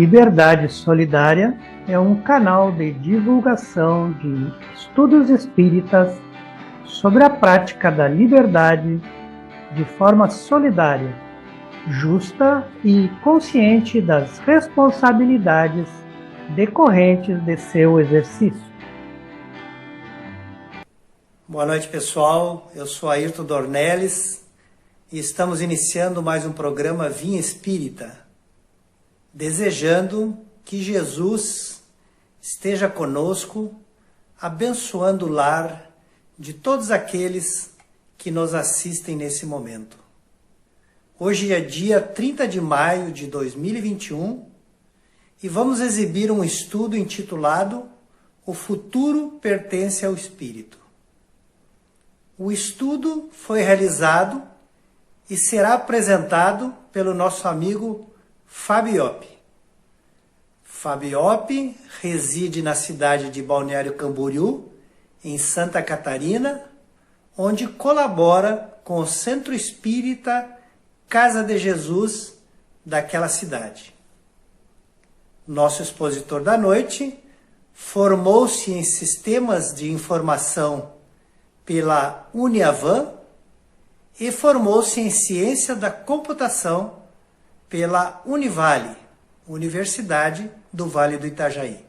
Liberdade Solidária é um canal de divulgação de estudos espíritas sobre a prática da liberdade de forma solidária, justa e consciente das responsabilidades decorrentes de seu exercício. Boa noite, pessoal. Eu sou Ayrton Dornelles e estamos iniciando mais um programa Vinha Espírita, desejando que Jesus esteja conosco, abençoando o lar de todos aqueles que nos assistem nesse momento. Hoje é dia 30 de maio de 2021 e vamos exibir um estudo intitulado O Futuro Pertence ao Espírito. O estudo foi realizado e será apresentado pelo nosso amigo Fabiopi. Fabiopi reside na cidade de Balneário Camboriú, em Santa Catarina, onde colabora com o Centro Espírita Casa de Jesus daquela cidade. Nosso expositor da noite formou-se em Sistemas de Informação pela Uniavan e formou-se em Ciência da Computação pela Univale, Universidade do Vale do Itajaí.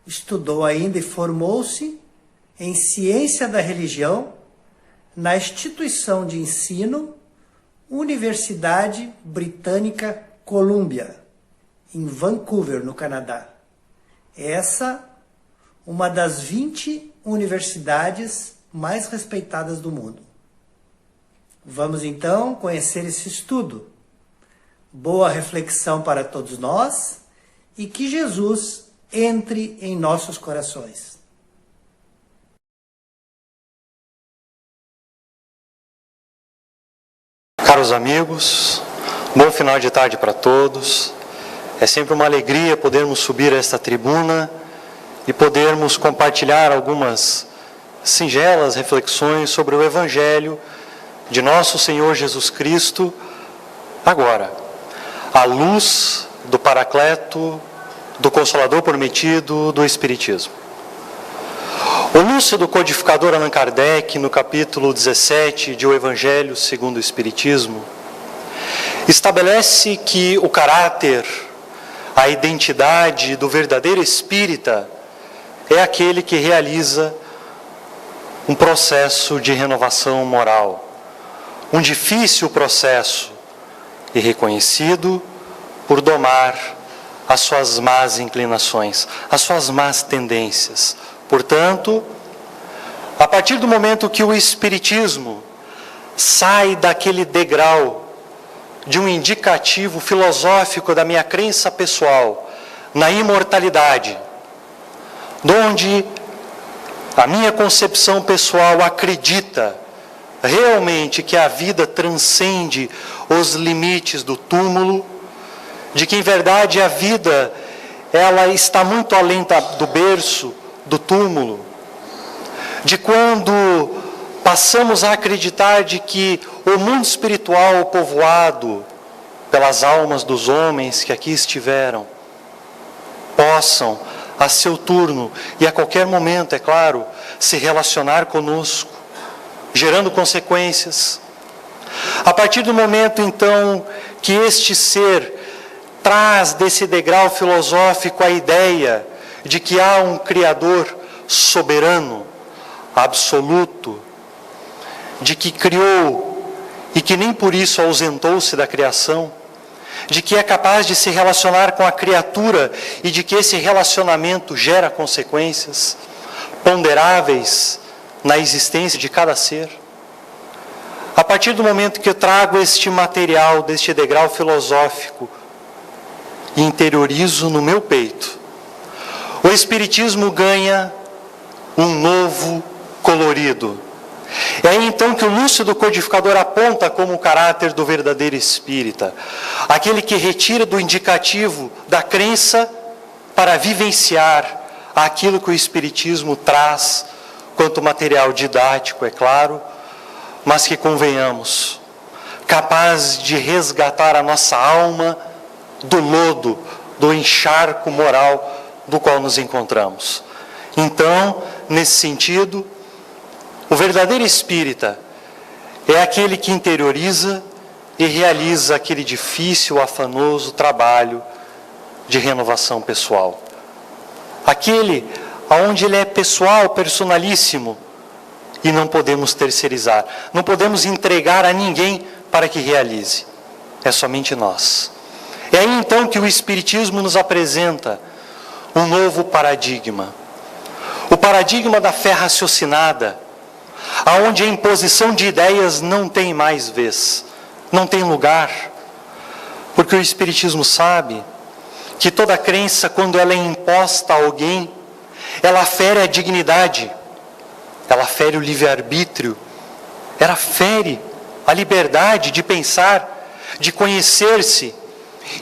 Estudou ainda e formou-se em Ciência da Religião na instituição de ensino Universidade Britânica Columbia, em Vancouver, no Canadá. Essa uma das 20 universidades mais respeitadas do mundo. Vamos então conhecer esse estudo. Boa reflexão para todos nós e que Jesus entre em nossos corações. Caros amigos, bom final de tarde para todos. É sempre uma alegria podermos subir a esta tribuna e podermos compartilhar algumas singelas reflexões sobre o Evangelho de nosso Senhor Jesus Cristo, agora, à luz do Paracleto, do Consolador Prometido, do Espiritismo. O lúcido codificador Allan Kardec, no capítulo 17 de O Evangelho segundo o Espiritismo, estabelece que o caráter, a identidade do verdadeiro espírita é aquele que realiza um processo de renovação moral. Um difícil processo e reconhecido por domar as suas más inclinações, as suas más tendências. Portanto, a partir do momento que o Espiritismo sai daquele degrau de um indicativo filosófico da minha crença pessoal na imortalidade, onde a minha concepção pessoal acredita realmente que a vida transcende os limites do túmulo, de que em verdade a vida ela está muito além do berço, do túmulo, de quando passamos a acreditar de que o mundo espiritual povoado pelas almas dos homens que aqui estiveram possam, a seu turno e a qualquer momento, é claro, se relacionar conosco, gerando consequências. A partir do momento, então, que este ser traz desse degrau filosófico a ideia de que há um Criador soberano, absoluto, de que criou e que nem por isso ausentou-se da criação, de que é capaz de se relacionar com a criatura e de que esse relacionamento gera consequências ponderáveis na existência de cada ser. A partir do momento que eu trago este material, deste degrau filosófico, e interiorizo no meu peito, o Espiritismo ganha um novo colorido. É aí então que o lúcido codificador aponta como o caráter do verdadeiro espírita, aquele que retira do indicativo da crença para vivenciar aquilo que o Espiritismo traz quanto material didático, é claro, mas que, convenhamos, capaz de resgatar a nossa alma do lodo, do encharco moral do qual nos encontramos. Então, nesse sentido, o verdadeiro espírita é aquele que interioriza e realiza aquele difícil, afanoso trabalho de renovação pessoal. Aquele onde ele é pessoal, personalíssimo, e não podemos terceirizar, não podemos entregar a ninguém para que realize. É somente nós. É aí então que o Espiritismo nos apresenta um novo paradigma. O paradigma da fé raciocinada, aonde a imposição de ideias não tem mais vez, não tem lugar, porque o Espiritismo sabe que toda crença, quando ela é imposta a alguém, ela fere a dignidade, ela fere o livre-arbítrio, ela fere a liberdade de pensar, de conhecer-se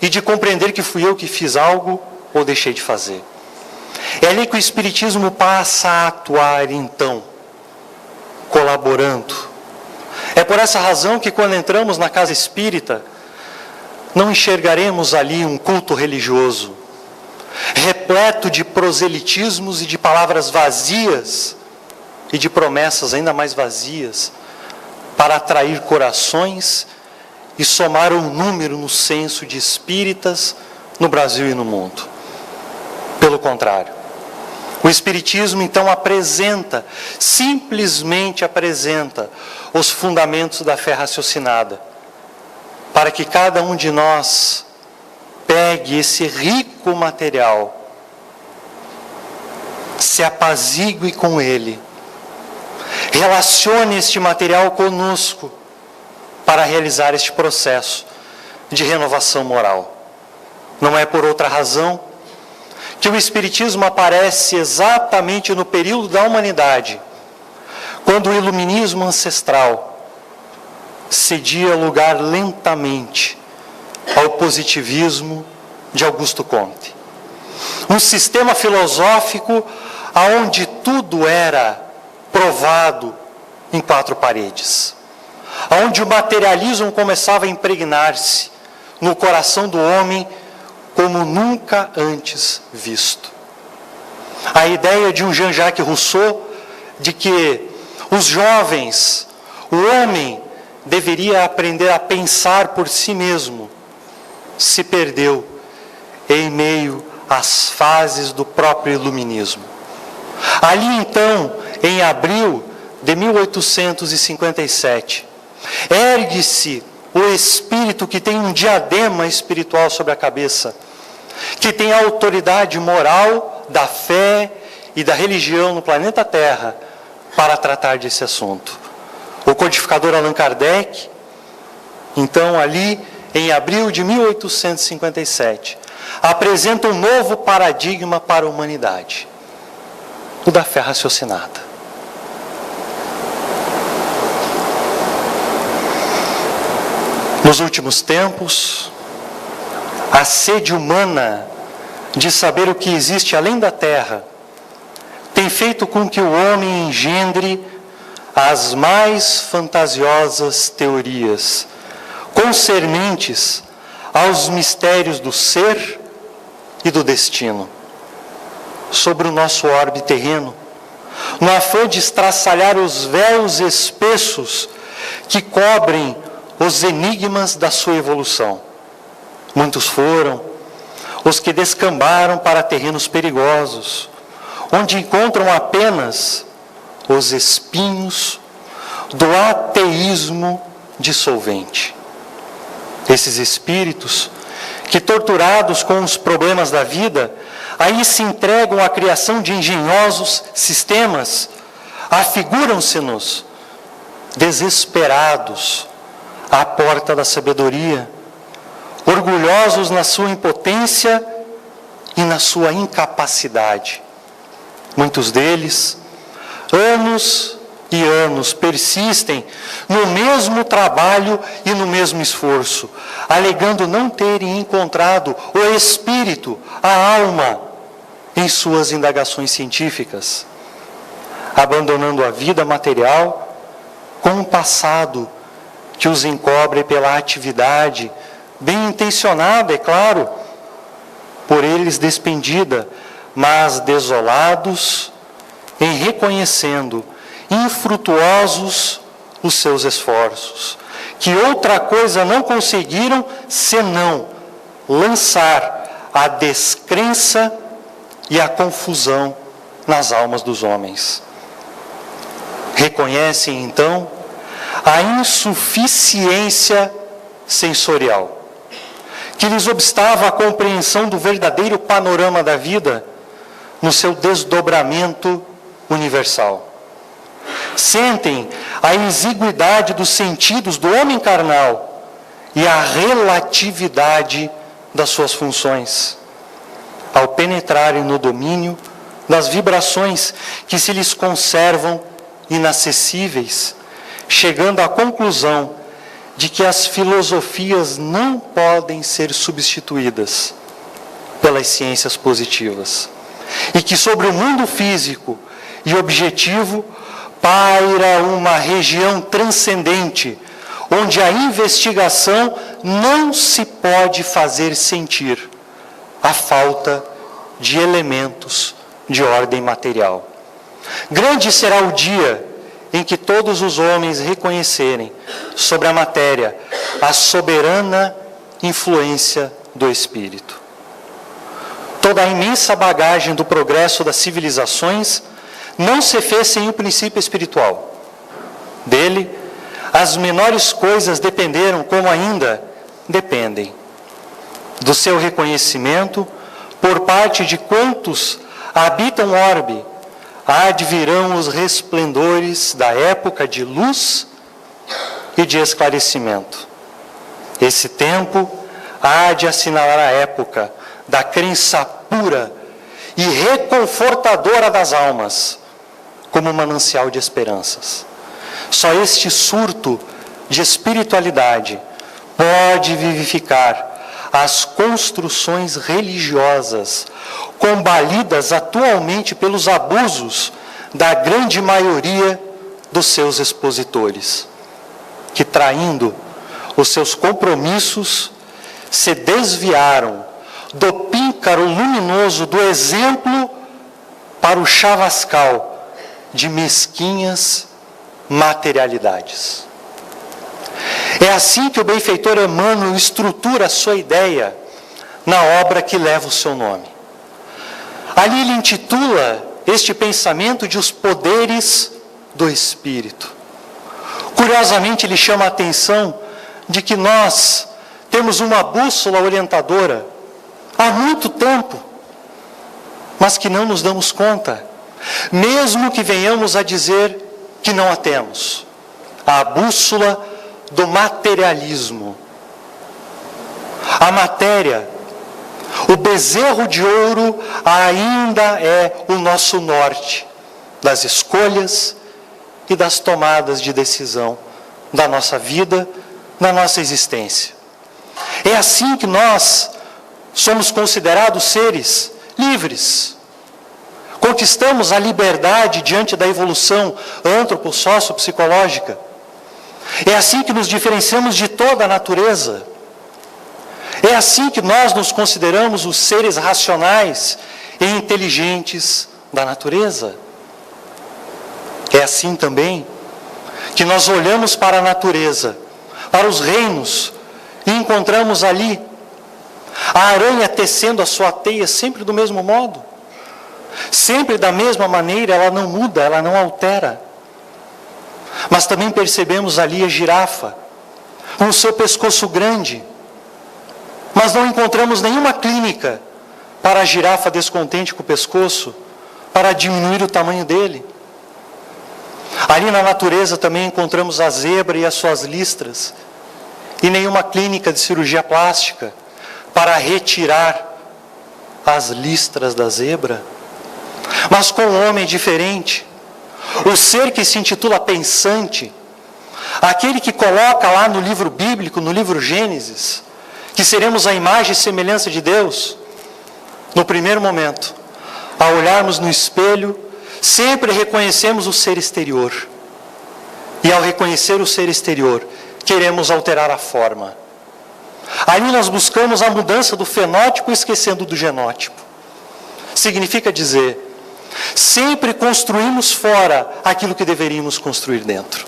e de compreender que fui eu que fiz algo ou deixei de fazer. É ali que o Espiritismo passa a atuar, então, colaborando. É por essa razão que, quando entramos na casa espírita, não enxergaremos ali um culto religioso, repleto de proselitismos e de palavras vazias, e de promessas ainda mais vazias, para atrair corações e somar um número no censo de espíritas no Brasil e no mundo. Pelo contrário, o Espiritismo então apresenta, simplesmente apresenta, os fundamentos da fé raciocinada, para que cada um de nós pegue esse rico material, se apazigue com ele, relacione este material conosco para realizar este processo de renovação moral. Não é por outra razão que o Espiritismo aparece exatamente no período da humanidade, quando o iluminismo ancestral cedia lugar lentamente ao positivismo de Augusto Comte. Um sistema filosófico onde tudo era provado em quatro paredes, onde o materialismo começava a impregnar-se no coração do homem como nunca antes visto. A ideia de um Jean-Jacques Rousseau de que os jovens, o homem deveria aprender a pensar por si mesmo, se perdeu em meio às fases do próprio iluminismo. Ali então, em abril de 1857, ergue-se o espírito que tem um diadema espiritual sobre a cabeça, que tem a autoridade moral da fé e da religião no planeta Terra para tratar desse assunto. O codificador Allan Kardec, então ali em abril de 1857, apresenta um novo paradigma para a humanidade, o da fé raciocinada. Nos últimos tempos, a sede humana de saber o que existe além da terra tem feito com que o homem engendre as mais fantasiosas teorias concernentes aos mistérios do ser e do destino sobre o nosso orbe terreno, no afã de estraçalhar os véus espessos que cobrem os enigmas da sua evolução. Muitos foram os que descambaram para terrenos perigosos, onde encontram apenas os espinhos do ateísmo dissolvente. Esses espíritos, que torturados com os problemas da vida, aí se entregam à criação de engenhosos sistemas, afiguram-se-nos desesperados à porta da sabedoria, orgulhosos na sua impotência e na sua incapacidade. Muitos deles, anos e anos, persistem no mesmo trabalho e no mesmo esforço, alegando não terem encontrado o espírito, a alma, em suas indagações científicas, abandonando a vida material com um passado que os encobre pela atividade bem intencionada, é claro, por eles despendida, mas desolados em reconhecendo infrutuosos os seus esforços, que outra coisa não conseguiram senão lançar a descrença e a confusão nas almas dos homens. Reconhecem então a insuficiência sensorial, que lhes obstava a compreensão do verdadeiro panorama da vida no seu desdobramento universal. Sentem a exiguidade dos sentidos do homem carnal e a relatividade das suas funções, ao penetrarem no domínio das vibrações que se lhes conservam inacessíveis, chegando à conclusão de que as filosofias não podem ser substituídas pelas ciências positivas, e que sobre o mundo físico e objetivo paira uma região transcendente, onde a investigação não se pode fazer sentir a falta de elementos de ordem material. Grande será o dia em que todos os homens reconhecerem sobre a matéria a soberana influência do Espírito. Toda a imensa bagagem do progresso das civilizações não se fez sem o princípio espiritual. Dele, as menores coisas dependeram, como ainda dependem, do seu reconhecimento por parte de quantos habitam o orbe. Advirão os resplendores da época de luz e de esclarecimento. Esse tempo há de assinalar a época da crença pura e reconfortadora das almas, como manancial de esperanças. Só este surto de espiritualidade pode vivificar as construções religiosas combalidas atualmente pelos abusos da grande maioria dos seus expositores, que, traindo os seus compromissos, se desviaram do píncaro luminoso do exemplo para o chavascal de mesquinhas materialidades. É assim que o benfeitor Emmanuel estrutura a sua ideia na obra que leva o seu nome. Ali ele intitula este pensamento de Os Poderes do Espírito. Curiosamente, ele chama a atenção de que nós temos uma bússola orientadora há muito tempo, mas que não nos damos conta, mesmo que venhamos a dizer que não a temos. A bússola do materialismo. A matéria, o bezerro de ouro, ainda é o nosso norte das escolhas e das tomadas de decisão da nossa vida, da nossa existência. É assim que nós somos considerados seres livres. Conquistamos a liberdade diante da evolução antropo-sócio-psicológica. É assim que nos diferenciamos de toda a natureza. É assim que nós nos consideramos os seres racionais e inteligentes da natureza. É assim também que nós olhamos para a natureza, para os reinos, e encontramos ali a aranha tecendo a sua teia sempre do mesmo modo. Sempre da mesma maneira, ela não muda, ela não altera. Mas também percebemos ali a girafa, com o seu pescoço grande. Mas não encontramos nenhuma clínica para a girafa descontente com o pescoço, para diminuir o tamanho dele. Ali na natureza também encontramos a zebra e as suas listras, e nenhuma clínica de cirurgia plástica para retirar as listras da zebra. Mas com o homem diferente, o ser que se intitula pensante, aquele que coloca lá no livro bíblico, no livro Gênesis, que seremos a imagem e semelhança de Deus, no primeiro momento, ao olharmos no espelho, sempre reconhecemos o ser exterior. E ao reconhecer o ser exterior, queremos alterar a forma. Ali nós buscamos a mudança do fenótipo esquecendo do genótipo. Significa dizer, sempre construímos fora aquilo que deveríamos construir dentro.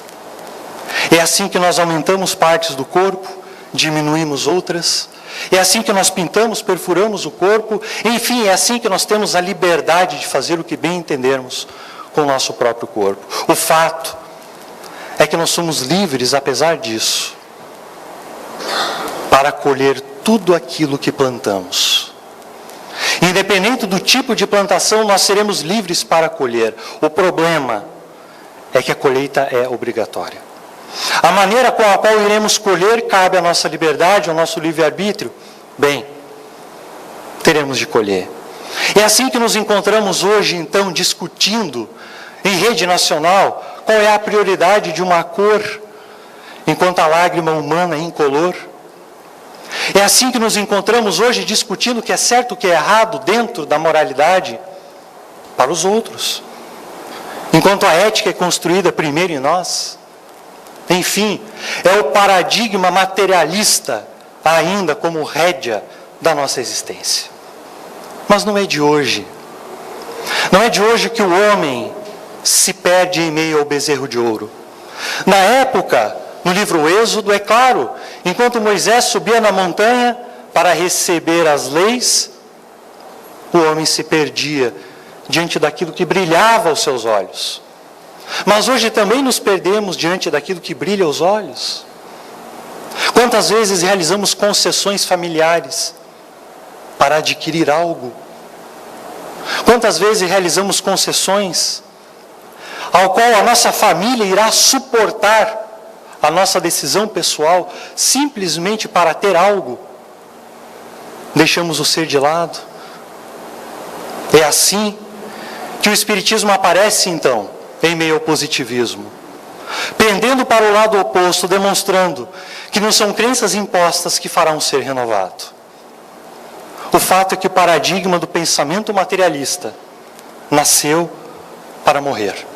É assim que nós aumentamos partes do corpo, diminuímos outras. É assim que nós pintamos, perfuramos o corpo. Enfim, é assim que nós temos a liberdade de fazer o que bem entendermos com o nosso próprio corpo. O fato é que nós somos livres, apesar disso, para colher tudo aquilo que plantamos. Independente do tipo de plantação, nós seremos livres para colher. O problema é que a colheita é obrigatória. A maneira com a qual iremos colher cabe à nossa liberdade, ao nosso livre-arbítrio. Bem, teremos de colher. É assim que nos encontramos hoje, então, discutindo em rede nacional qual é a prioridade de uma cor, enquanto a lágrima humana é incolor. É assim que nos encontramos hoje discutindo o que é certo e o que é errado dentro da moralidade para os outros, enquanto a ética é construída primeiro em nós. Enfim, é o paradigma materialista ainda como rédea da nossa existência. Mas não é de hoje. Não é de hoje que o homem se perde em meio ao bezerro de ouro. Na época, no livro Êxodo, é claro, enquanto Moisés subia na montanha para receber as leis, o homem se perdia diante daquilo que brilhava aos seus olhos. Mas hoje também nos perdemos diante daquilo que brilha aos olhos. Quantas vezes realizamos concessões familiares para adquirir algo? Quantas vezes realizamos concessões ao qual a nossa família irá suportar a nossa decisão pessoal simplesmente para ter algo? Deixamos o ser de lado. É assim que o Espiritismo aparece então em meio ao positivismo, pendendo para o lado oposto, demonstrando que não são crenças impostas que farão um ser renovado. O fato é que o paradigma do pensamento materialista nasceu para morrer.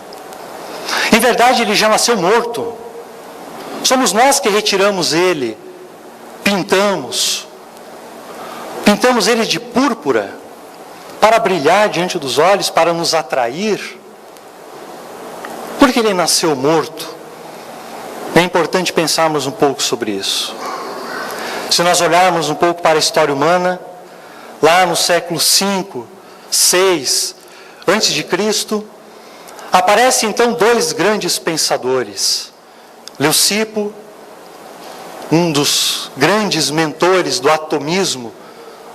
Em verdade, ele já nasceu morto. Somos nós que retiramos ele, pintamos ele de púrpura, para brilhar diante dos olhos, para nos atrair. Porque ele nasceu morto. É importante pensarmos um pouco sobre isso. Se nós olharmos um pouco para a história humana, lá no século V, VI, antes de Cristo, aparecem então dois grandes pensadores. Leucipo, um dos grandes mentores do atomismo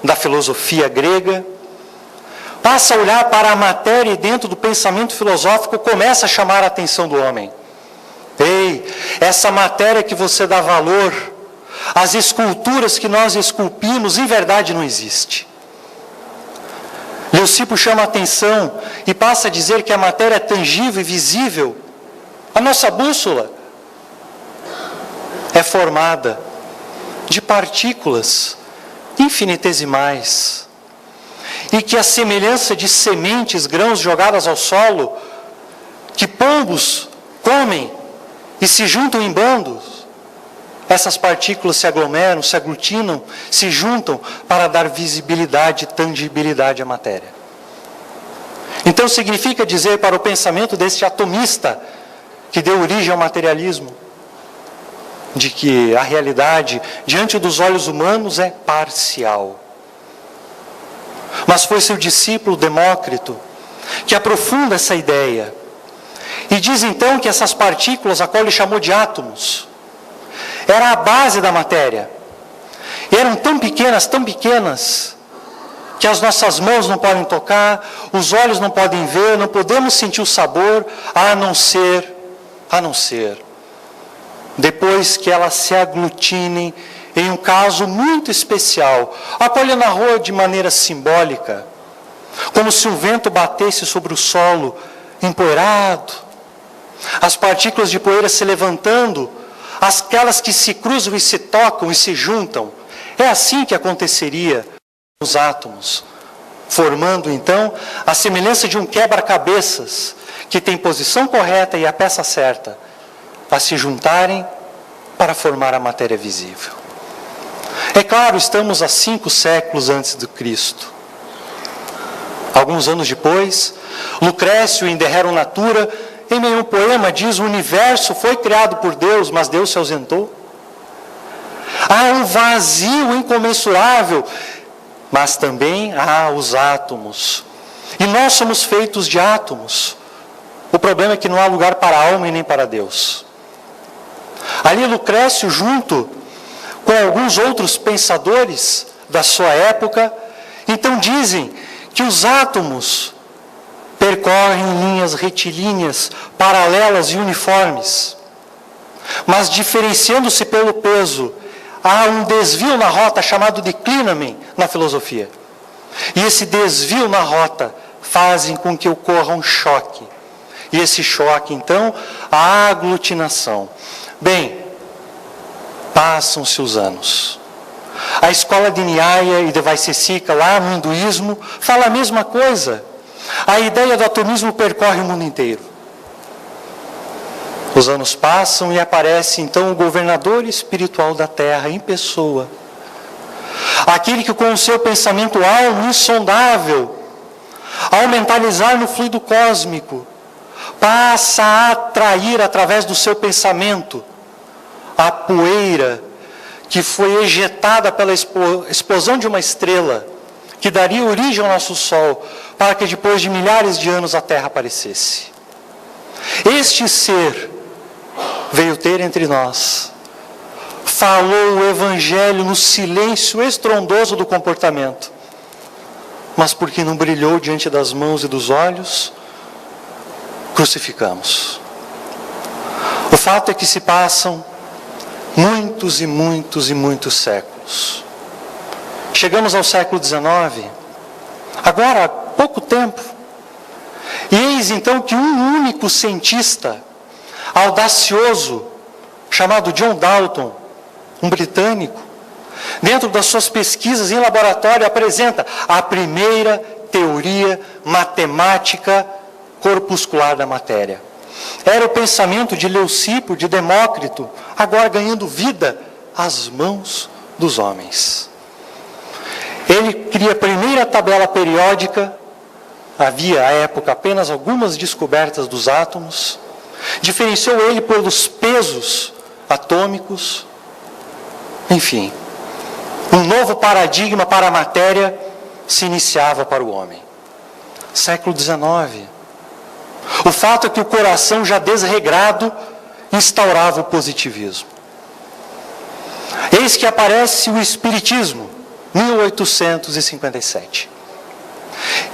da filosofia grega, passa a olhar para a matéria e dentro do pensamento filosófico começa a chamar a atenção do homem. Ei, essa matéria que você dá valor, as esculturas que nós esculpimos, em verdade não existe. Leucipo chama a atenção e passa a dizer que a matéria é tangível e visível. A nossa bússola é formada de partículas infinitesimais. E que a semelhança de sementes, grãos jogadas ao solo, que pombos comem e se juntam em bandos, essas partículas se aglomeram, se aglutinam, se juntam para dar visibilidade e tangibilidade à matéria. Então significa dizer para o pensamento deste atomista, que deu origem ao materialismo, de que a realidade, diante dos olhos humanos, é parcial. Mas foi seu discípulo Demócrito que aprofunda essa ideia e diz então que essas partículas, a qual ele chamou de átomos, era a base da matéria. E eram tão pequenas, que as nossas mãos não podem tocar, os olhos não podem ver, não podemos sentir o sabor, a não ser, depois que elas se aglutinem em um caso muito especial, a qual ele narrou de maneira simbólica, como se um vento batesse sobre o solo empoeirado, as partículas de poeira se levantando, aquelas que se cruzam e se tocam e se juntam. É assim que aconteceria com os átomos, formando então a semelhança de um quebra-cabeças, que tem posição correta e a peça certa, a se juntarem para formar a matéria visível. É claro, estamos a 5 séculos antes de Cristo. Alguns anos depois, Lucrécio, em De Rerum Natura, em meio a um poema, diz: o universo foi criado por Deus, mas Deus se ausentou. Há um vazio incomensurável, mas também há os átomos. E nós somos feitos de átomos. O problema é que não há lugar para a alma e nem para Deus. Ali Lucrécio, junto com alguns outros pensadores da sua época, então dizem que os átomos percorrem linhas retilíneas, paralelas e uniformes. Mas diferenciando-se pelo peso, há um desvio na rota chamado declinamen na filosofia. E esse desvio na rota fazem com que ocorra um choque. E esse choque, então, a aglutinação. Bem, passam-se os anos. A escola de Nyaya e de Vaisesika, lá no hinduísmo, fala a mesma coisa. A ideia do atomismo percorre o mundo inteiro. Os anos passam e aparece então o governador espiritual da Terra em pessoa. Aquele que com o seu pensamento almo insondável, ao mentalizar no fluido cósmico, passa a atrair através do seu pensamento a poeira que foi ejetada pela explosão de uma estrela, que daria origem ao nosso Sol, para que depois de milhares de anos a Terra aparecesse. Este ser veio ter entre nós, falou o Evangelho no silêncio estrondoso do comportamento, mas porque não brilhou diante das mãos e dos olhos, crucificamos. O fato é que se passam muitos e muitos e muitos séculos. Chegamos ao século XIX, agora há pouco tempo, e eis então que um único cientista audacioso, chamado John Dalton, um britânico, dentro das suas pesquisas em laboratório, apresenta a primeira teoria matemática corpuscular da matéria. Era o pensamento de Leucipo, de Demócrito, agora ganhando vida às mãos dos homens. Ele cria a primeira tabela periódica, havia à época apenas algumas descobertas dos átomos, diferenciou ele pelos pesos atômicos, enfim, um novo paradigma para a matéria se iniciava para o homem. Século XIX. O fato é que o coração já desregrado instaurava o positivismo. Eis que aparece o Espiritismo, 1857.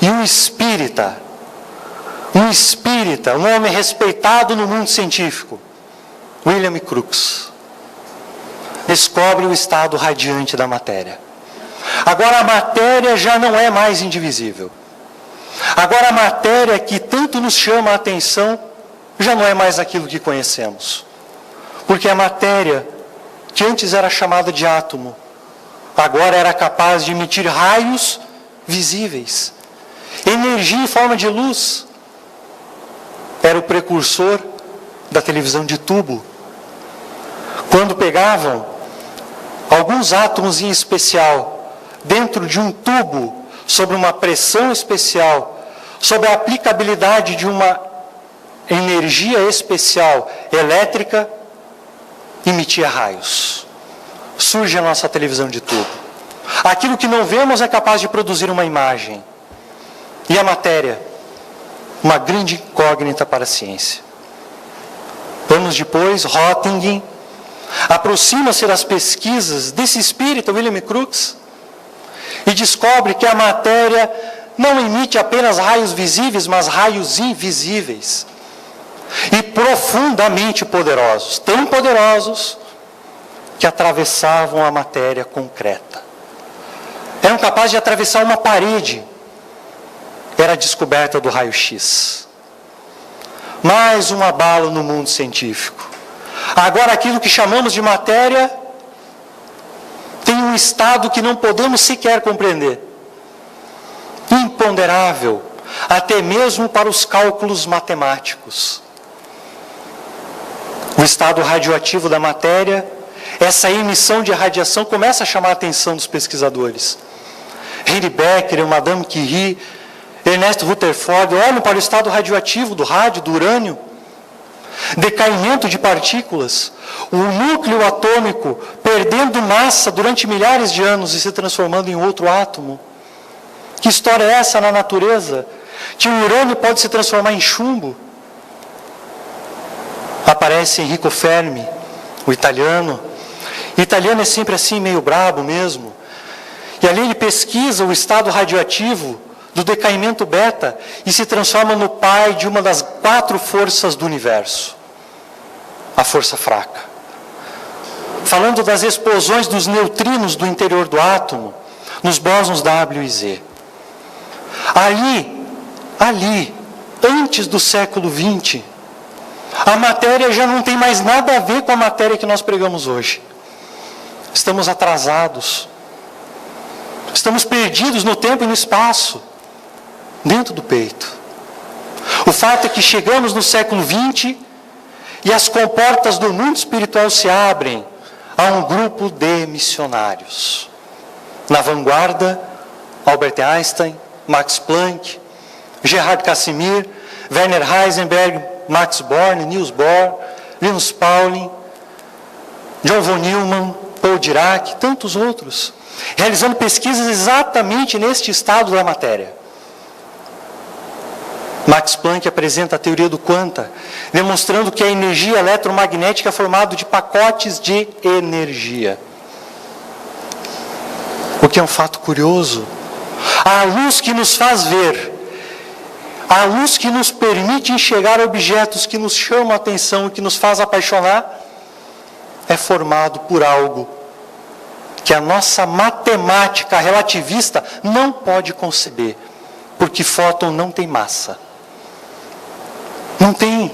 E um espírita, um homem respeitado no mundo científico, William Crookes, descobre o estado radiante da matéria. Agora a matéria já não é mais indivisível. Agora a matéria que tanto nos chama a atenção já não é mais aquilo que conhecemos. Porque a matéria, que antes era chamada de átomo, agora era capaz de emitir raios visíveis. Energia em forma de luz. Era o precursor da televisão de tubo. Quando pegavam alguns átomos em especial dentro de um tubo, sob uma pressão especial, sob a aplicabilidade de uma energia especial elétrica, emitia raios. Surge a nossa televisão de tubo. Aquilo que não vemos é capaz de produzir uma imagem. E a matéria, uma grande incógnita para a ciência. Anos depois, Röntgen aproxima-se das pesquisas desse espírita, William Crookes, e descobre que a matéria não emite apenas raios visíveis, mas raios invisíveis. E profundamente poderosos, tão poderosos que atravessavam a matéria concreta. Eram capazes de atravessar uma parede. Era a descoberta do raio-x. Mais um abalo no mundo científico. Agora aquilo que chamamos de matéria tem um estado que não podemos sequer compreender. Imponderável, até mesmo para os cálculos matemáticos. O estado radioativo da matéria essa emissão de radiação começa a chamar a atenção dos pesquisadores. Henry Becquerel, Madame Curie, Ernest Rutherford olham para o estado radioativo do rádio, do urânio, decaimento de partículas, o núcleo atômico perdendo massa durante milhares de anos e se transformando em outro átomo. Que história é essa na natureza? Que o urânio pode se transformar em chumbo. Aparece Enrico Fermi, o italiano. O italiano é sempre assim, meio brabo mesmo. E ali ele pesquisa o estado radioativo do decaimento beta e se transforma no pai de uma das 4 forças do universo. A força fraca. Falando das explosões dos neutrinos do interior do átomo, nos bósons W e Z. Ali, antes do século XX, a matéria já não tem mais nada a ver com a matéria que nós pregamos hoje. Estamos atrasados. Estamos perdidos no tempo e no espaço, dentro do peito. O fato é que chegamos no século XX e as comportas do mundo espiritual se abrem a um grupo de missionários. Na vanguarda, Albert Einstein, Max Planck, Gerhard Casimir, Werner Heisenberg, Max Born, Niels Bohr, Linus Pauling, John von Neumann, Paul Dirac, tantos outros, realizando pesquisas exatamente neste estado da matéria. Max Planck apresenta a teoria do quanta, demonstrando que a energia eletromagnética é formada de pacotes de energia. O que é um fato curioso. A luz que nos faz ver, a luz que nos permite enxergar objetos que nos chamam a atenção e que nos faz apaixonar, é formado por algo que a nossa matemática relativista não pode conceber, porque fóton não tem massa. Não tem.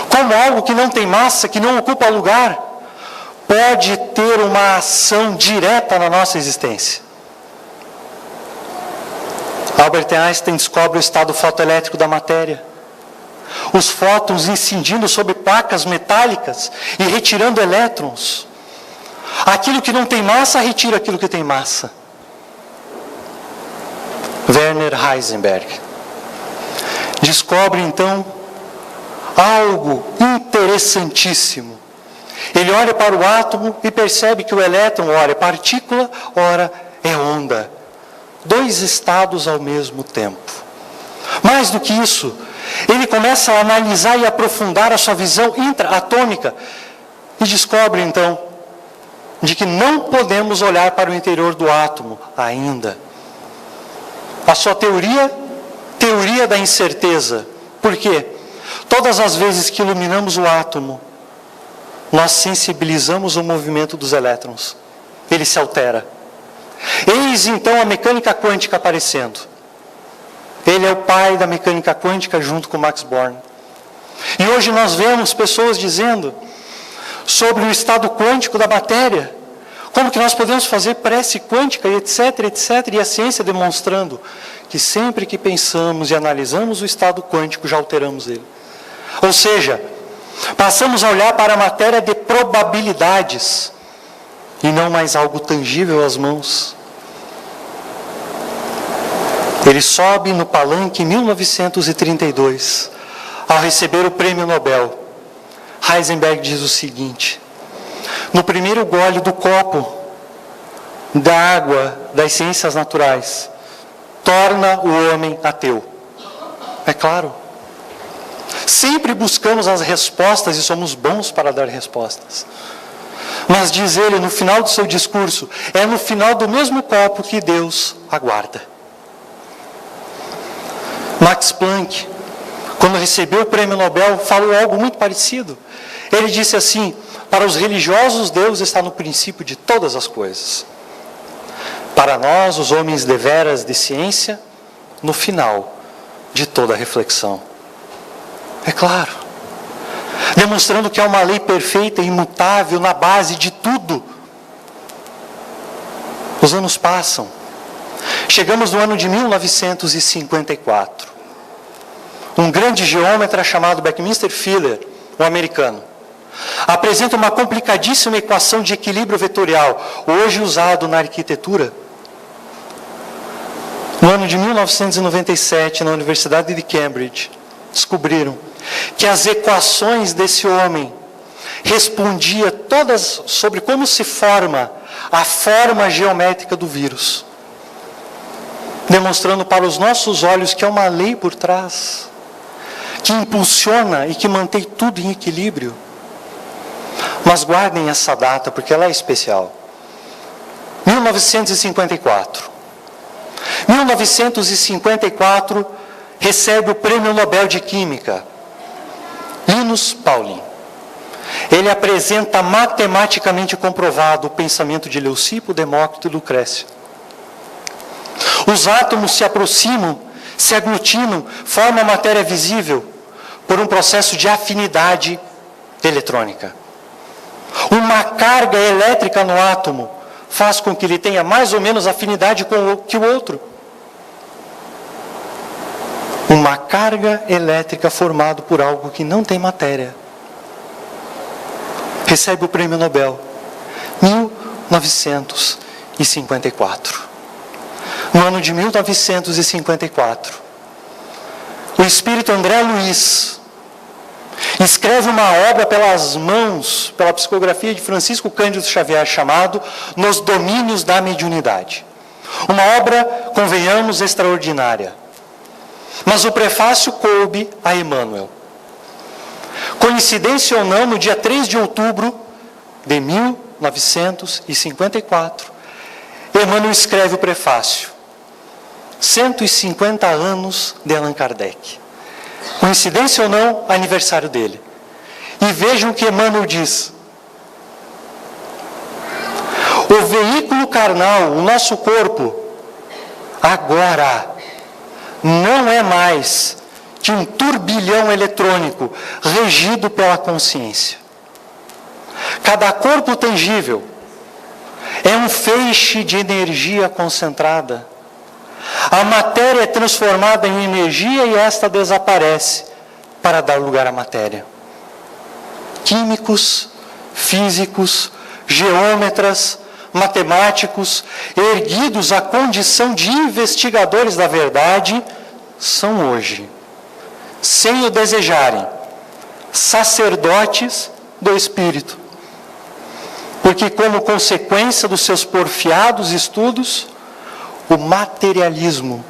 Como algo que não tem massa, que não ocupa lugar, pode ter uma ação direta na nossa existência? Albert Einstein descobre o estado fotoelétrico da matéria. Os fótons incidindo sobre placas metálicas e retirando elétrons. Aquilo que não tem massa, retira aquilo que tem massa. Werner Heisenberg descobre então algo interessantíssimo. Ele olha para o átomo e percebe que o elétron, ora é partícula, ora é onda. 2 estados ao mesmo tempo. Mais do que isso, ele começa a analisar e aprofundar a sua visão intraatômica e descobre então de que não podemos olhar para o interior do átomo ainda. A sua teoria da incerteza. Por quê? Todas as vezes que iluminamos o átomo, nós sensibilizamos o movimento dos elétrons. Ele se altera. Eis então a mecânica quântica aparecendo. Ele é o pai da mecânica quântica junto com Max Born. E hoje nós vemos pessoas dizendo sobre o estado quântico da matéria, como que nós podemos fazer prece quântica, etc, etc, e a ciência demonstrando que sempre que pensamos e analisamos o estado quântico, já alteramos ele. Ou seja, passamos a olhar para a matéria de probabilidades, e não mais algo tangível às mãos. Ele sobe no palanque em 1932, ao receber o prêmio Nobel. Heisenberg diz o seguinte: no primeiro gole do copo da água das ciências naturais, torna o homem ateu. É claro. Sempre buscamos as respostas e somos bons para dar respostas. Mas diz ele no final do seu discurso, é no final do mesmo copo que Deus aguarda. Max Planck, quando recebeu o prêmio Nobel, falou algo muito parecido. Ele disse assim: para os religiosos, Deus está no princípio de todas as coisas. Para nós, os homens deveras de ciência, no final de toda a reflexão. É claro. Demonstrando que há uma lei perfeita e imutável na base de tudo. Os anos passam. Chegamos no ano de 1954. Um grande geômetra chamado Buckminster Fuller, um americano, apresenta uma complicadíssima equação de equilíbrio vetorial, hoje usado na arquitetura. No ano de 1997, na Universidade de Cambridge, descobriram que as equações desse homem respondiam todas sobre como se forma a forma geométrica do vírus, demonstrando para os nossos olhos que há uma lei por trás, que impulsiona e que mantém tudo em equilíbrio. Mas guardem essa data, porque ela é especial. 1954. 1954 recebe o Prêmio Nobel de Química, Linus Pauling. Ele apresenta matematicamente comprovado o pensamento de Leucipo, Demócrito e Lucrécio. Os átomos se aproximam, se aglutinam, formam a matéria visível por um processo de afinidade eletrônica. Uma carga elétrica no átomo faz com que ele tenha mais ou menos afinidade que o outro. Uma carga elétrica formada por algo que não tem matéria. Recebe o Prêmio Nobel, 1954. No ano de 1954, o espírito André Luiz escreve uma obra pela psicografia de Francisco Cândido Xavier, chamado Nos Domínios da Mediunidade. Uma obra, convenhamos, extraordinária. Mas o prefácio coube a Emmanuel. Coincidência ou não, no dia 3 de outubro de 1954, Emmanuel escreve o prefácio. 150 anos de Allan Kardec. Coincidência ou não, aniversário dele. E vejam o que Emmanuel diz. O veículo carnal, o nosso corpo, agora não é mais que um turbilhão eletrônico regido pela consciência. Cada corpo tangível é um feixe de energia concentrada. A matéria é transformada em energia e esta desaparece para dar lugar à matéria. Químicos, físicos, geômetras, matemáticos, erguidos à condição de investigadores da verdade, são hoje, sem o desejarem, sacerdotes do Espírito. Porque, como consequência dos seus porfiados estudos, o materialismo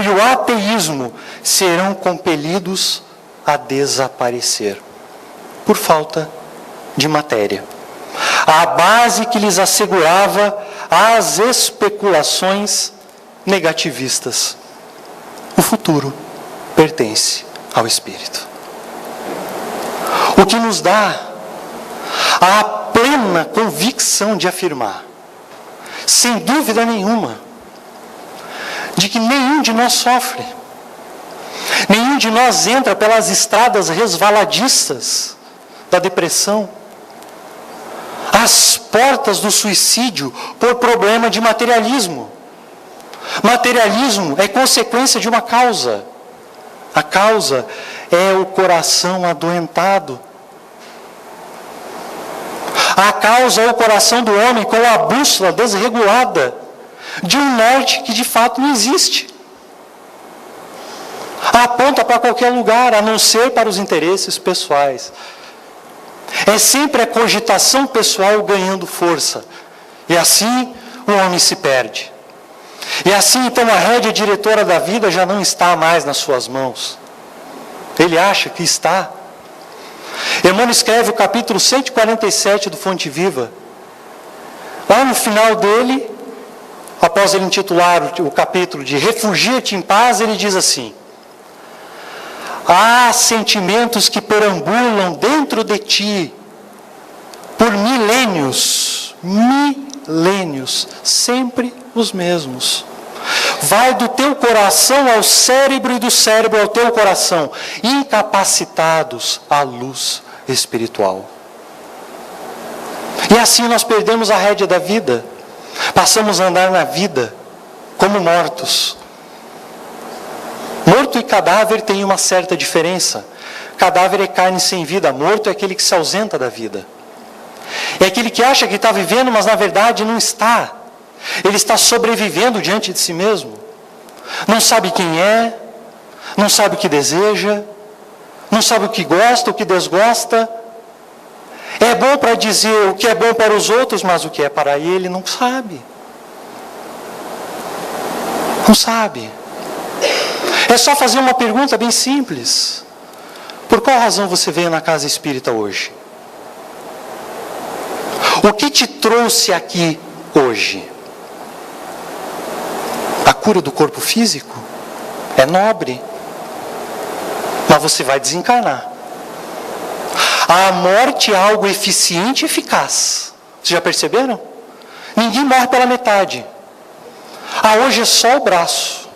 e o ateísmo serão compelidos a desaparecer, por falta de matéria. A base que lhes assegurava as especulações negativistas. O futuro pertence ao Espírito. O que nos dá a plena convicção de afirmar, sem dúvida nenhuma, de que nenhum de nós sofre, nenhum de nós entra pelas estradas resvaladiças da depressão, às portas do suicídio por problema de materialismo. Materialismo é consequência de uma causa. A causa é o coração adoentado. A causa é o coração do homem com a bússola desregulada de um norte que de fato não existe. Aponta para qualquer lugar, a não ser para os interesses pessoais. É sempre a cogitação pessoal ganhando força. E assim o homem se perde. E assim então a rédea diretora da vida já não está mais nas suas mãos. Ele acha que está. Emmanuel escreve o capítulo 147 do Fonte Viva. Lá no final dele, após ele intitular o capítulo de Refugia-te em paz, ele diz assim: há sentimentos que perambulam dentro de ti por milênios, sempre os mesmos. Vai do teu coração ao cérebro e do cérebro ao teu coração, incapacitados à luz espiritual. E assim nós perdemos a rédea da vida, passamos a andar na vida como mortos. Morto e cadáver têm uma certa diferença. Cadáver é carne sem vida, morto é aquele que se ausenta da vida. É aquele que acha que está vivendo, mas na verdade não está. Ele está sobrevivendo diante de si mesmo. Não sabe quem é, não sabe o que deseja, não sabe o que gosta, o que desgosta. É bom para dizer o que é bom para os outros, mas o que é para ele não sabe. Não sabe. É só fazer uma pergunta bem simples. Por qual razão você veio na casa espírita hoje? O que te trouxe aqui hoje? A cura do corpo físico? É nobre. Mas você vai desencarnar. A morte é algo eficiente e eficaz. Vocês já perceberam? Ninguém morre pela metade. Hoje é só o braço.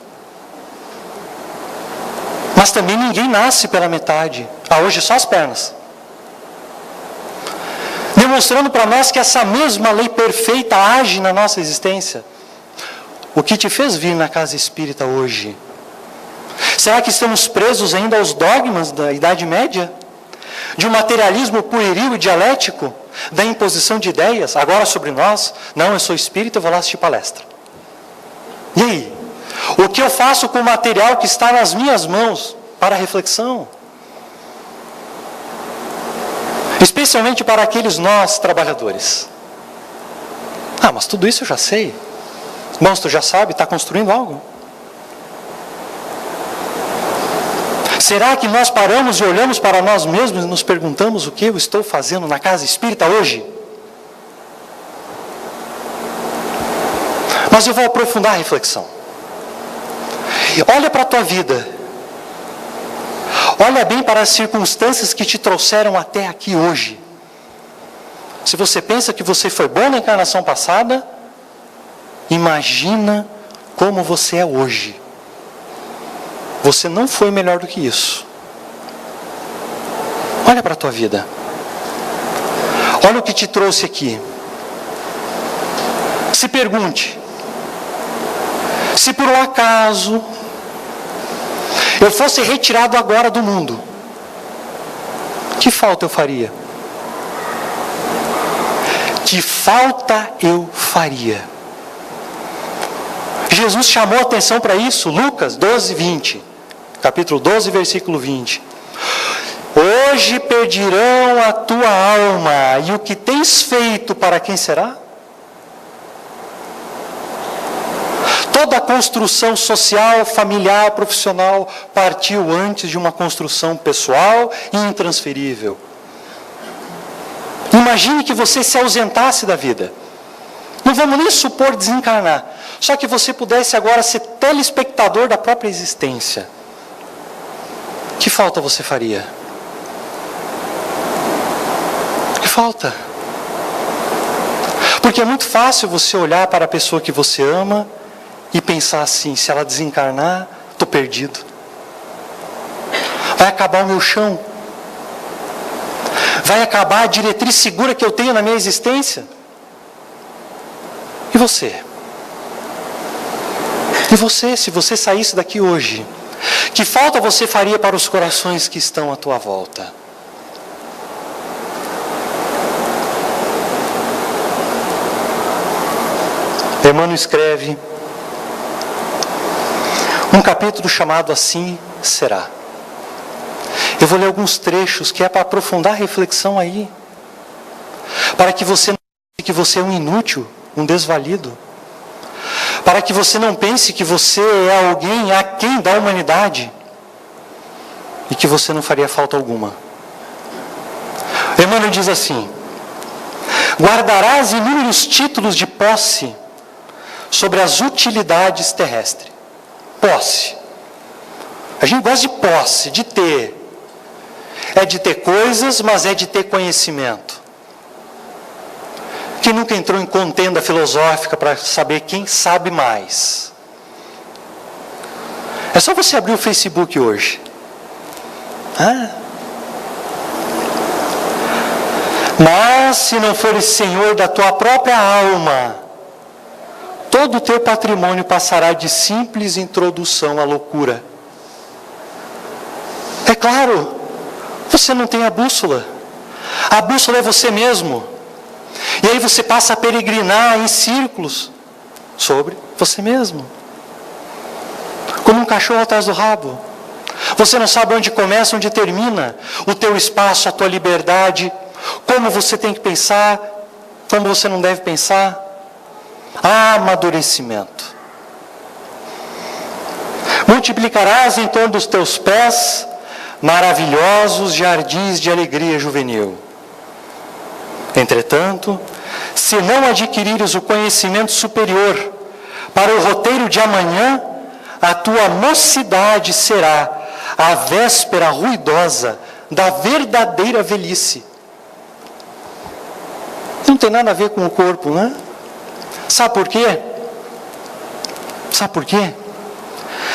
Mas também ninguém nasce pela metade. Hoje é só as pernas. Demonstrando para nós que essa mesma lei perfeita age na nossa existência. O que te fez vir na casa espírita hoje? Será que estamos presos ainda aos dogmas da Idade Média? De um materialismo pueril e dialético? Da imposição de ideias, agora sobre nós? Não, eu sou espírita, eu vou lá assistir palestra. E aí? O que eu faço com o material que está nas minhas mãos para reflexão? Especialmente para aqueles nós, trabalhadores. Mas tudo isso eu já sei. Bom, se tu já sabe, está construindo algo. Será que nós paramos e olhamos para nós mesmos e nos perguntamos o que eu estou fazendo na casa espírita hoje? Mas eu vou aprofundar a reflexão. Olha para a tua vida. Olha bem para as circunstâncias que te trouxeram até aqui hoje. Se você pensa que você foi bom na encarnação passada, imagina como você é hoje. Você não foi melhor do que isso. Olha para a tua vida. Olha o que te trouxe aqui. Se pergunte: se por um acaso eu fosse retirado agora do mundo, que falta eu faria? Que falta eu faria? Jesus chamou a atenção para isso, Lucas 12, 20. Capítulo 12, versículo 20. Hoje perdirão a tua alma, e o que tens feito para quem será? Toda a construção social, familiar, profissional partiu antes de uma construção pessoal e intransferível. Imagine que você se ausentasse da vida. Não vamos nem supor desencarnar. Só que você pudesse agora ser telespectador da própria existência. Que falta você faria? Que falta? Porque é muito fácil você olhar para a pessoa que você ama e pensar assim: se ela desencarnar, estou perdido. Vai acabar o meu chão. Vai acabar a diretriz segura que eu tenho na minha existência. E você? E você, se você saísse daqui hoje, que falta você faria para os corações que estão à tua volta? Emmanuel escreve um capítulo chamado Assim Será. Eu vou ler alguns trechos que é para aprofundar a reflexão aí, para que você não pense que você é um inútil, um desvalido, para que você não pense que você é alguém aquém da humanidade e que você não faria falta alguma. Emmanuel diz assim: guardarás inúmeros títulos de posse sobre as utilidades terrestres. Posse. A gente gosta de posse, de ter. É de ter coisas, mas é de ter conhecimento. Quem nunca entrou em contenda filosófica para saber quem sabe mais? É só você abrir o Facebook hoje. Mas se não fores senhor da tua própria alma, todo o teu patrimônio passará de simples introdução à loucura. É claro, Você não tem a bússola. A bússola é você mesmo. E aí você passa a peregrinar em círculos sobre você mesmo. Como um cachorro atrás do rabo. Você não sabe onde começa, onde termina o teu espaço, a tua liberdade, como você tem que pensar, como você não deve pensar. Amadurecimento. Multiplicarás em torno dos teus pés maravilhosos jardins de alegria juvenil. Entretanto, se não adquirires o conhecimento superior para o roteiro de amanhã, a tua mocidade será a véspera ruidosa da verdadeira velhice. Não tem nada a ver com o corpo, né? Sabe por quê? Sabe por quê?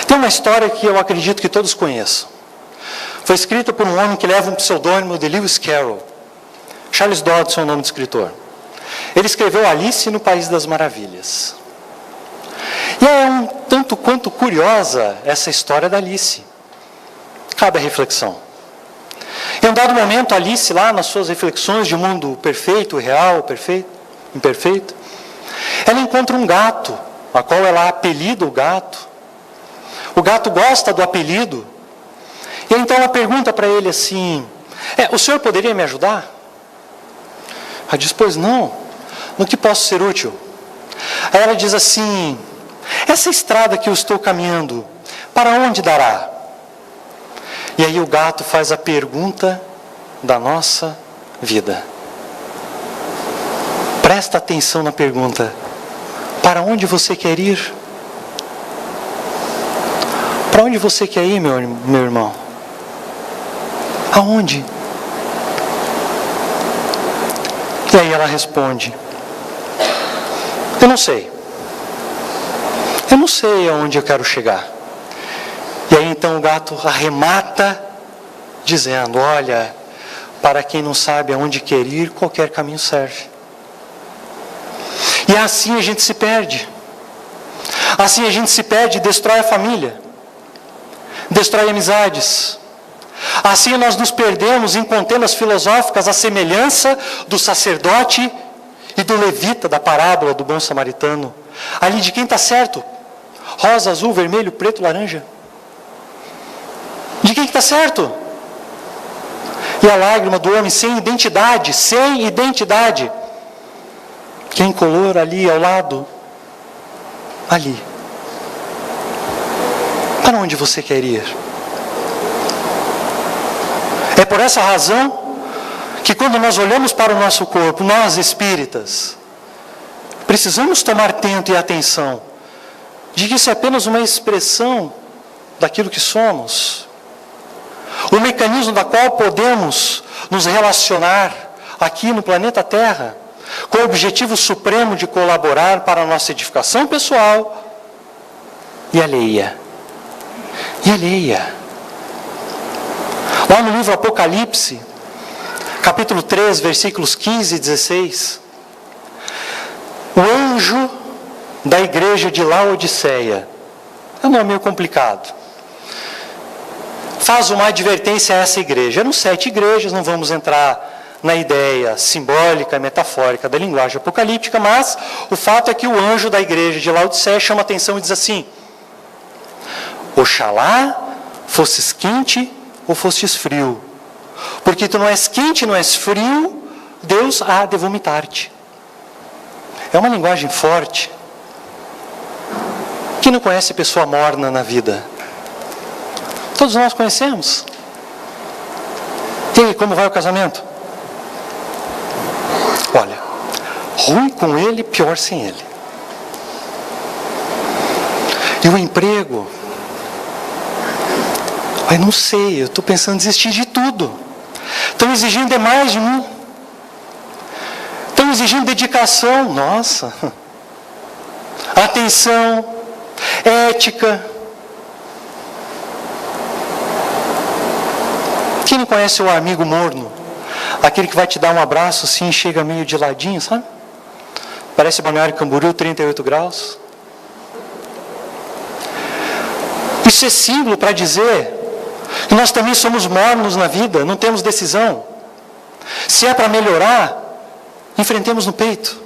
Tem uma história que eu acredito que todos conheçam. Foi escrita por um homem que leva um pseudônimo de Lewis Carroll. Charles Dodson é o nome do escritor. Ele escreveu Alice no País das Maravilhas. E é um tanto quanto curiosa essa história da Alice. Cabe a reflexão. Em um dado momento, Alice, lá nas suas reflexões de mundo perfeito, real, perfeito, imperfeito, ela encontra um gato, a qual ela apelida o gato. O gato gosta do apelido. E então ela pergunta para ele assim, o senhor poderia me ajudar? Ela diz, pois não, no que posso ser útil? Aí ela diz assim, essa estrada que eu estou caminhando, para onde dará? E aí o gato faz a pergunta da nossa vida. Presta atenção na pergunta, para onde você quer ir? Para onde você quer ir, meu irmão? Aonde? E aí ela responde, eu não sei. Eu não sei aonde eu quero chegar. E aí então o gato arremata, dizendo, olha, para quem não sabe aonde quer ir, qualquer caminho serve. E assim a gente se perde. Assim a gente se perde e destrói a família. Destrói amizades. Assim nós nos perdemos em contendas filosóficas à semelhança do sacerdote e do levita da parábola do bom samaritano. Ali de quem está certo? Rosa, azul, vermelho, preto, laranja. De quem está certo? E a lágrima do homem sem identidade, sem identidade. Quem color ali ao lado? Ali. Para onde você quer ir? É por essa razão que quando nós olhamos para o nosso corpo, nós espíritas, precisamos tomar tento e atenção de que isso é apenas uma expressão daquilo que somos. O mecanismo da qual podemos nos relacionar aqui no planeta Terra, com o objetivo supremo de colaborar para a nossa edificação pessoal e alheia. E alheia. Lá no livro Apocalipse, capítulo 3, versículos 15 e 16, o anjo da igreja de Laodiceia, é um nome meio complicado, faz uma advertência a essa igreja. Eram 7 igrejas, não vamos entrar na ideia simbólica, metafórica da linguagem apocalíptica, mas o fato é que o anjo da igreja de Laodiceia chama a atenção e diz assim, oxalá fosses quente ou fostes frio, porque tu não és quente, não és frio, Deus há de vomitar-te. É uma linguagem forte. Quem não conhece pessoa morna na vida? Todos nós conhecemos. E aí, como vai o casamento? Olha, ruim com ele, pior sem ele. E o emprego? Ai, não sei, eu estou pensando em desistir de tudo. Estão exigindo demais de mim. Estão exigindo dedicação, nossa. Atenção, ética. Quem não conhece o amigo morno? Aquele que vai te dar um abraço assim, chega meio de ladinho, sabe? Parece Balneário Camboriú, 38 graus. Isso é símbolo para dizer E nós também somos mornos na vida, não temos decisão. Se é para melhorar, enfrentemos no peito.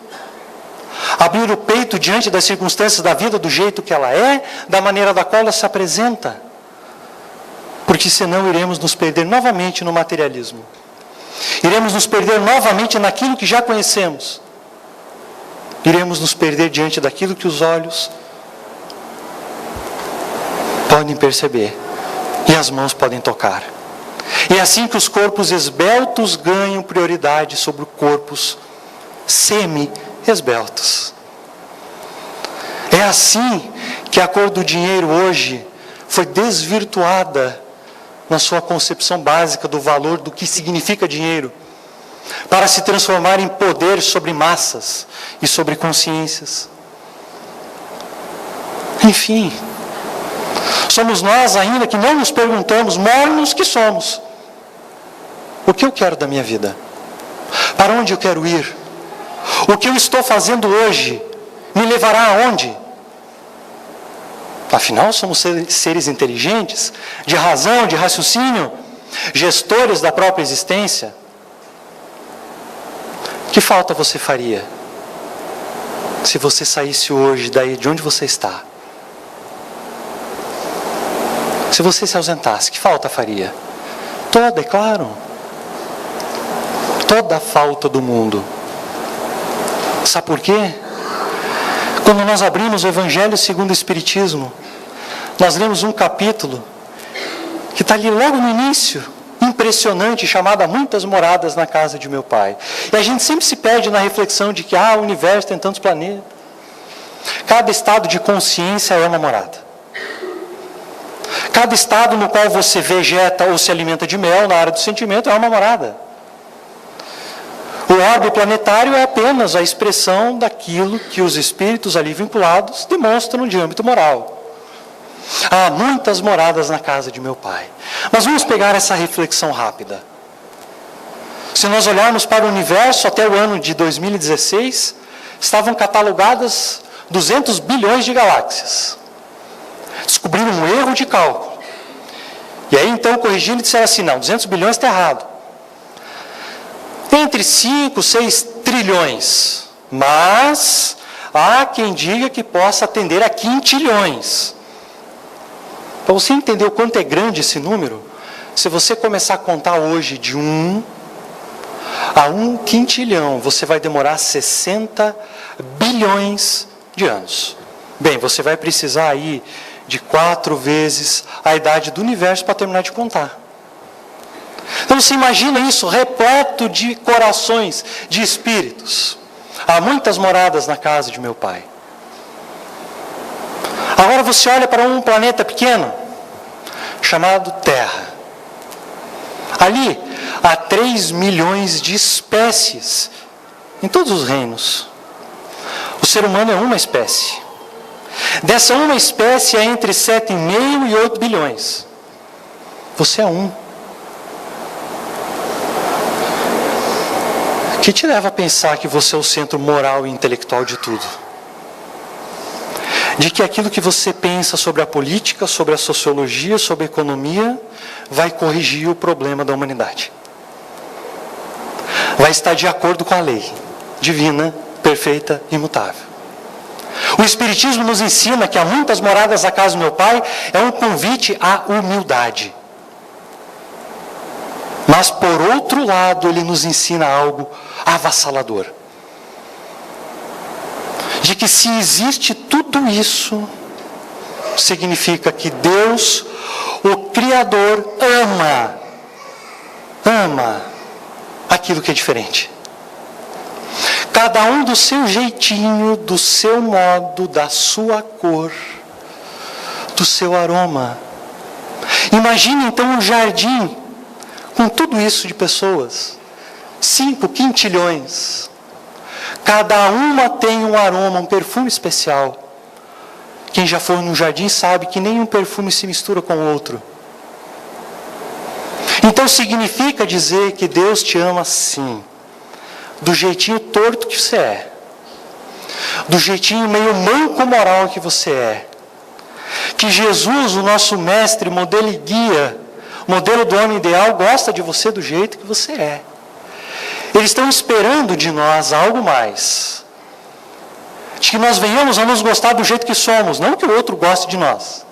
Abrir o peito diante das circunstâncias da vida do jeito que ela é, da maneira da qual ela se apresenta. Porque senão iremos nos perder novamente no materialismo. Iremos nos perder novamente naquilo que já conhecemos. Iremos nos perder diante daquilo que os olhos podem perceber e as mãos podem tocar. E é assim que os corpos esbeltos ganham prioridade sobre corpos semi-esbeltos. É assim que a cor do dinheiro hoje foi desvirtuada na sua concepção básica do valor do que significa dinheiro, para se transformar em poder sobre massas e sobre consciências. Enfim, somos nós ainda que não nos perguntamos, mornos que somos, o que eu quero da minha vida? Para onde eu quero ir? O que eu estou fazendo hoje me levará aonde? Afinal, somos seres inteligentes, de razão, de raciocínio, gestores da própria existência. Que falta você faria se você saísse hoje daí de onde você está? Se você se ausentasse, que falta faria? Toda, é claro. Toda a falta do mundo. Sabe por quê? Quando nós abrimos o Evangelho segundo o Espiritismo, nós lemos um capítulo que está ali logo no início, impressionante, chamado Há Muitas Moradas na Casa de Meu Pai. E a gente sempre se perde na reflexão de que o universo tem tantos planetas. Cada estado de consciência é uma morada. Cada estado no qual você vegeta ou se alimenta de mel, na área do sentimento, é uma morada. O orbe planetário é apenas a expressão daquilo que os espíritos ali vinculados demonstram de âmbito moral. Há muitas moradas na casa de meu pai. Mas vamos pegar essa reflexão rápida. Se nós olharmos para o universo, até o ano de 2016, estavam catalogadas 200 bilhões de galáxias. Descobriram um erro de cálculo. E aí então corrigindo e disseram assim, não, 200 bilhões está errado. Entre 5, 6 trilhões. Mas há quem diga que possa atender a quintilhões. Para você entender o quanto é grande esse número, se você começar a contar hoje de 1 a 1 quintilhão, você vai demorar 60 bilhões de anos. Bem, você vai precisar aí de 4 vezes a idade do universo para terminar de contar. Então você imagina isso repleto de corações, de espíritos. Há muitas moradas na casa de meu pai. Agora você olha para um planeta pequeno, chamado Terra. Ali há 3 milhões de espécies, em todos os reinos. O ser humano é uma espécie. Dessa uma espécie há entre 7,5 e 8 bilhões. Você é um. O que te leva a pensar que você é o centro moral e intelectual de tudo? De que aquilo que você pensa sobre a política, sobre a sociologia, sobre a economia, vai corrigir o problema da humanidade. Vai estar de acordo com a lei divina, perfeita e imutável. O Espiritismo nos ensina que há muitas moradas na casa do meu pai, é um convite à humildade. Mas, por outro lado, ele nos ensina algo avassalador. De que se existe tudo isso, significa que Deus, o Criador, ama aquilo que é diferente. Cada um do seu jeitinho, do seu modo, da sua cor, do seu aroma. Imagine então um jardim com tudo isso de pessoas. 5 quintilhões. Cada uma tem um aroma, um perfume especial. Quem já foi num jardim sabe que nenhum perfume se mistura com o outro. Então significa dizer que Deus te ama sim. Do jeitinho torto que você é. Do jeitinho meio manco moral que você é. Que Jesus, o nosso mestre, modelo e guia, modelo do homem ideal, gosta de você do jeito que você é. Eles estão esperando de nós algo mais. De que nós venhamos a nos gostar do jeito que somos, não que o outro goste de nós.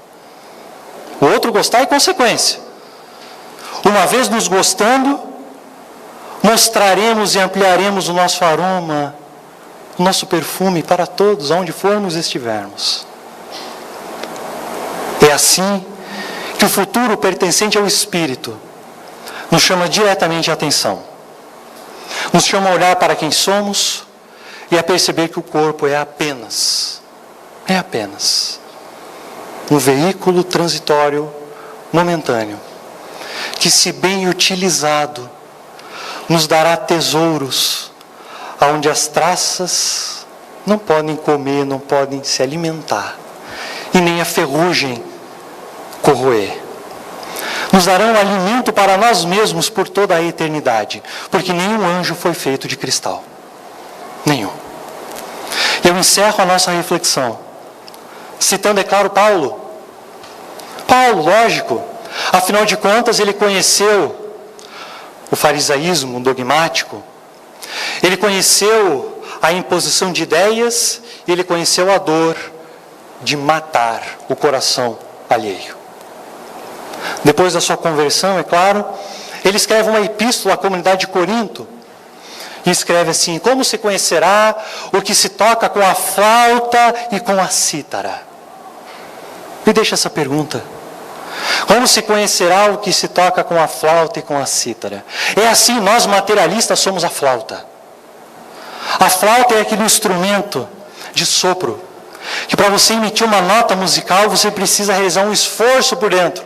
O outro gostar é consequência. Uma vez nos gostando, mostraremos e ampliaremos o nosso aroma, o nosso perfume para todos, onde formos e estivermos. É assim que o futuro pertencente ao Espírito nos chama diretamente a atenção. Nos chama a olhar para quem somos e a perceber que o corpo é apenas um veículo transitório momentâneo, que, se bem utilizado, nos dará tesouros onde as traças não podem comer, não podem se alimentar, e nem a ferrugem corroer. Nos darão alimento para nós mesmos por toda a eternidade, porque nenhum anjo foi feito de cristal. Nenhum. Eu encerro a nossa reflexão citando, é claro, Paulo. Paulo, lógico, afinal de contas, ele conheceu o farisaísmo dogmático, ele conheceu a imposição de ideias, e ele conheceu a dor de matar o coração alheio. Depois da sua conversão, é claro, ele escreve uma epístola à comunidade de Corinto, e escreve assim: como se conhecerá o que se toca com a flauta e com a cítara? Me deixa essa pergunta. Como se conhecerá o que se toca com a flauta e com a cítara? É assim, nós materialistas somos a flauta. A flauta é aquele instrumento de sopro, que para você emitir uma nota musical, você precisa realizar um esforço por dentro.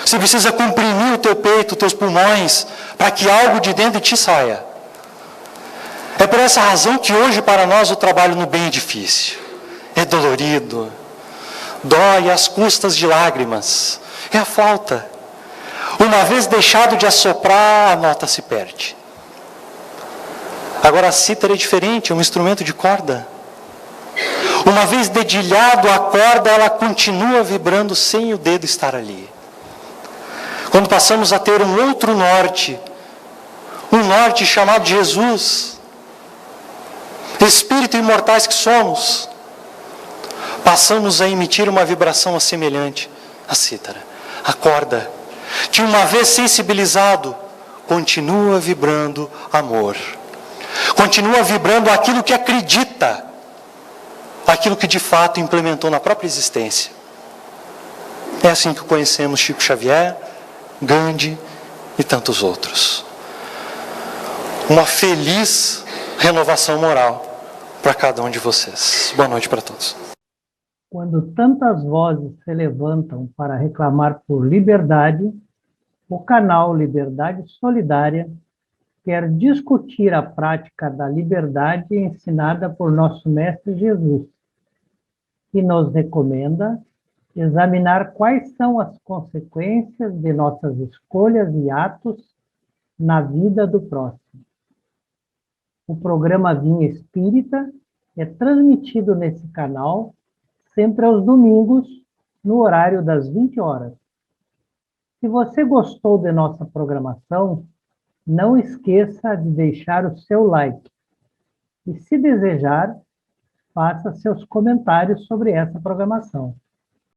Você precisa comprimir o teu peito, os teus pulmões, para que algo de dentro de ti saia. É por essa razão que hoje para nós o trabalho no bem é difícil. É dolorido. Dói às custas de lágrimas. É a flauta. Uma vez deixado de assoprar, a nota se perde. Agora a cítara é diferente, é um instrumento de corda. Uma vez dedilhado a corda, ela continua vibrando sem o dedo estar ali. Quando passamos a ter um outro norte, um norte chamado Jesus, Espírito imortais que somos, passamos a emitir uma vibração semelhante à cítara. A corda, que uma vez sensibilizado, continua vibrando amor. Continua vibrando aquilo que acredita, aquilo que de fato implementou na própria existência. É assim que conhecemos Chico Xavier, Gandhi e tantos outros. Uma feliz renovação moral para cada um de vocês. Boa noite para todos. Quando tantas vozes se levantam para reclamar por liberdade, o canal Liberdade Solidária quer discutir a prática da liberdade ensinada por nosso Mestre Jesus, que nos recomenda examinar quais são as consequências de nossas escolhas e atos na vida do próximo. O programa Vinha Espírita é transmitido nesse canal sempre aos domingos, no horário das 20 horas. Se você gostou de nossa programação, não esqueça de deixar o seu like. E se desejar, faça seus comentários sobre essa programação.